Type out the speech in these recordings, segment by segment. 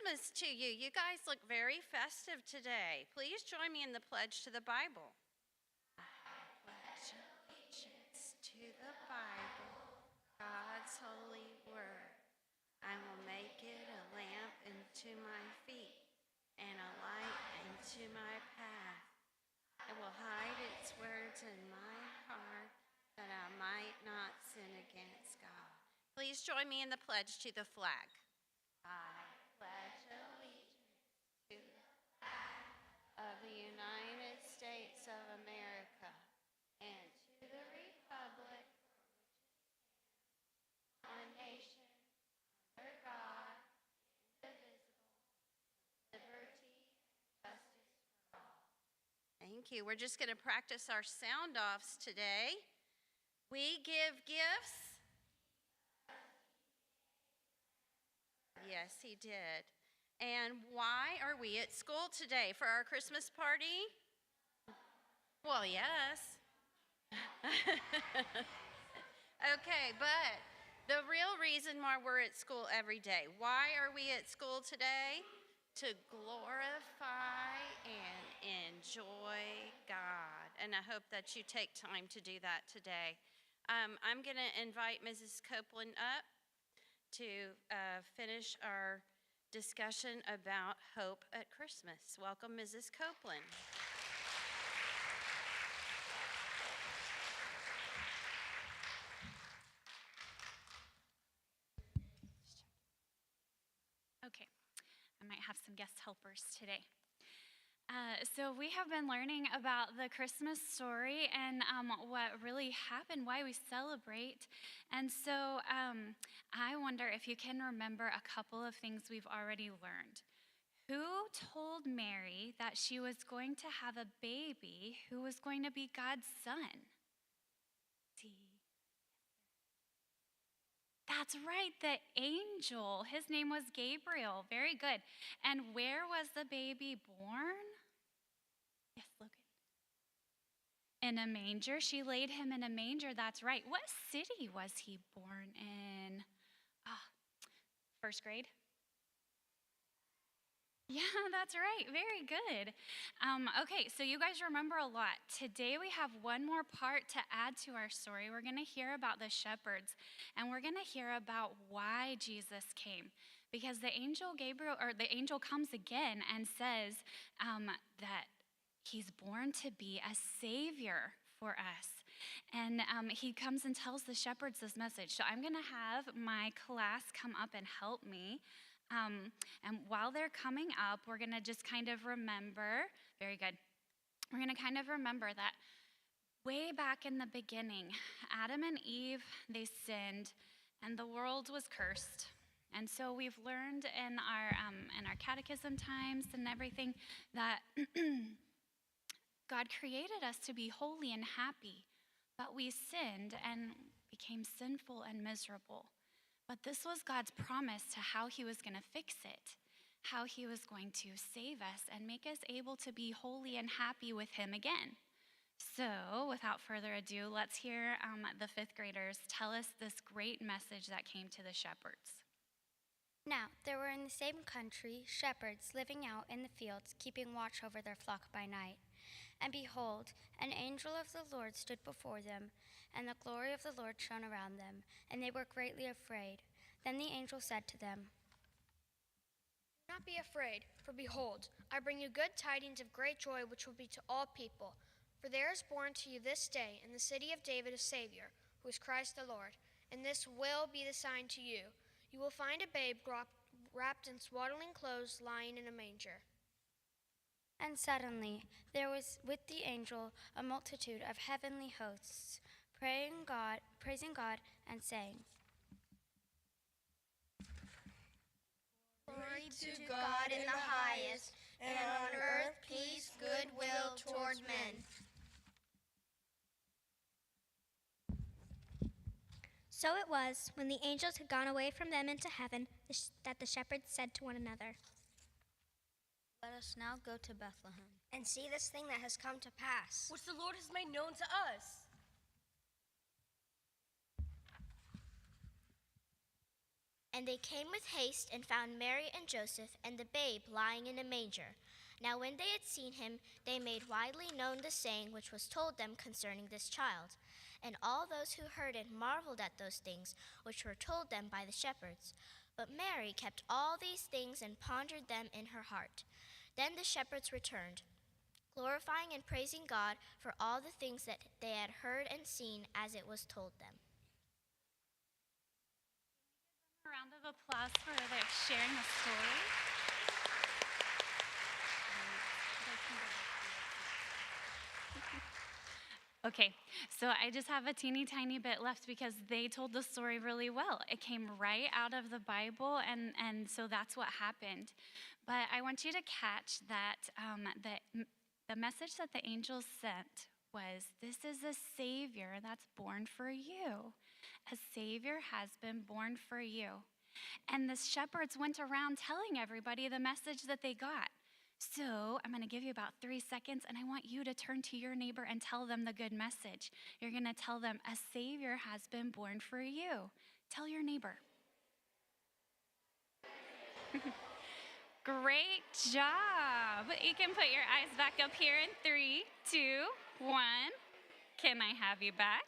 Christmas to you. You guys look very festive today. Please join me in the pledge to the Bible. I pledge allegiance to the Bible, God's holy word. I will make it a lamp unto my feet and a light unto my path. I will hide its words in my heart that I might not sin against God. Please join me in the pledge to the flag. I pledge allegiance to the flag of the United States of America and to the republic for which it stands, one nation, under God, indivisible, with liberty and justice for all. Thank you. We're just going to practice our sound-offs today. We give gifts. Yes, he did. And why are we at school today? For our Christmas party? Well, yes. Okay, but the real reason why we're at school every day, why are we at school today? To glorify and enjoy God. And I hope that you take time to do that today. I'm going to invite Mrs. Copeland up to finish our discussion about hope at Christmas. Welcome, Mrs. Copeland. Okay, I might have some guest helpers today. So we have been learning about the Christmas story and what really happened, why we celebrate. And so I wonder if you can remember a couple of things we've already learned. Who told Mary that she was going to have a baby who was going to be God's son? That's right, the angel. His name was Gabriel. Very good. And where was the baby born? Yes, Logan. In a manger. She laid him in a manger. That's right. What city was he born in? First grade? Yeah, that's right. Very good. Okay, so you guys remember a lot. Today we have one more part to add to our story. We're going to hear about the shepherds, and we're going to hear about why Jesus came. Because the angel comes again and says that he's born to be a savior for us. And he comes and tells the shepherds this message. So I'm going to have my class come up and help me. And while they're coming up, we're going to just kind of remember, very good, we're going to kind of remember that way back in the beginning, Adam and Eve, they sinned, and the world was cursed. And so we've learned in our catechism times and everything that God created us to be holy and happy, but we sinned and became sinful and miserable. But this was God's promise to how he was going to fix it, how he was going to save us and make us able to be holy and happy with him again. So without further ado, let's hear the fifth graders tell us this great message that came to the shepherds. Now, there were in the same country shepherds living out in the fields, keeping watch over their flock by night. And behold, an angel of the Lord stood before them, and the glory of the Lord shone around them, and they were greatly afraid. Then the angel said to them, "Do not be afraid, for behold, I bring you good tidings of great joy, which will be to all people. For there is born to you this day in the city of David a Savior, who is Christ the Lord. And this will be the sign to you. You will find a babe wrapped in swaddling clothes, lying in a manger." And suddenly there was with the angel a multitude of heavenly hosts, praising God and saying, "Glory to God in the highest, and on earth peace, goodwill toward men." So it was, when the angels had gone away from them into heaven, that the shepherds said to one another, "Let us now go to Bethlehem and see this thing that has come to pass, which the Lord has made known to us." And they came with haste and found Mary and Joseph and the babe lying in a manger. Now when they had seen him, they made widely known the saying which was told them concerning this child. And all those who heard it marveled at those things which were told them by the shepherds. But Mary kept all these things and pondered them in her heart. Then the shepherds returned, glorifying and praising God for all the things that they had heard and seen as it was told them. A round of applause for their sharing the story. Okay, so I just have a teeny tiny bit left because they told the story really well. It came right out of the Bible, and so that's what happened. But I want you to catch that the message that the angels sent was, this is a Savior that's born for you. A Savior has been born for you. And the shepherds went around telling everybody the message that they got. So I'm going to give you about 3 seconds, and I want you to turn to your neighbor and tell them the good message. You're going to tell them, a Savior has been born for you. Tell your neighbor. Great job. You can put your eyes back up here in 3, 2, 1. Can I have you back?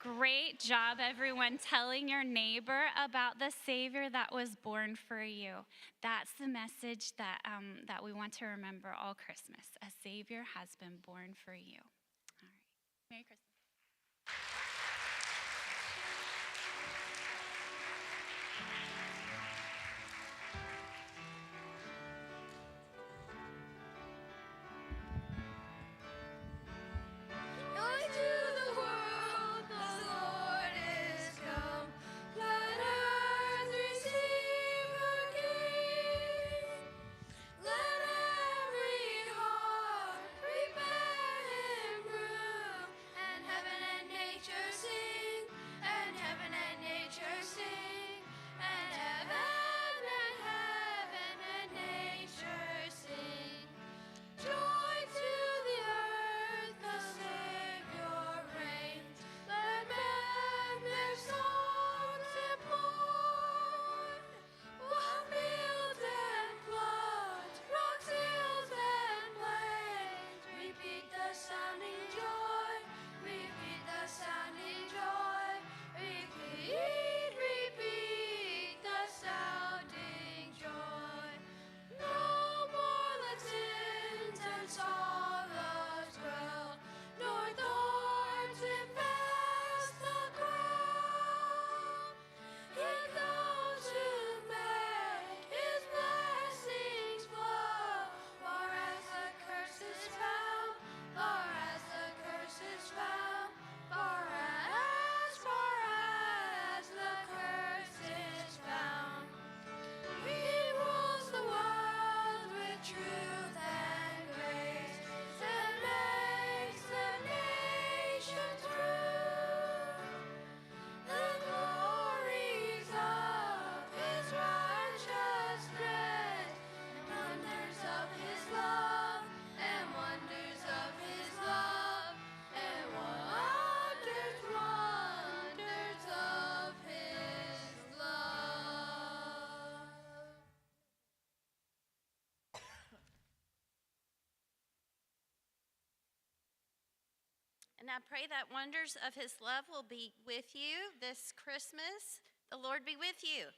Great job, everyone, telling your neighbor about the Savior that was born for you. That's the message that we want to remember all Christmas. A Savior has been born for you. All right. Merry Christmas. And I pray that wonders of his love will be with you this Christmas. The Lord be with you.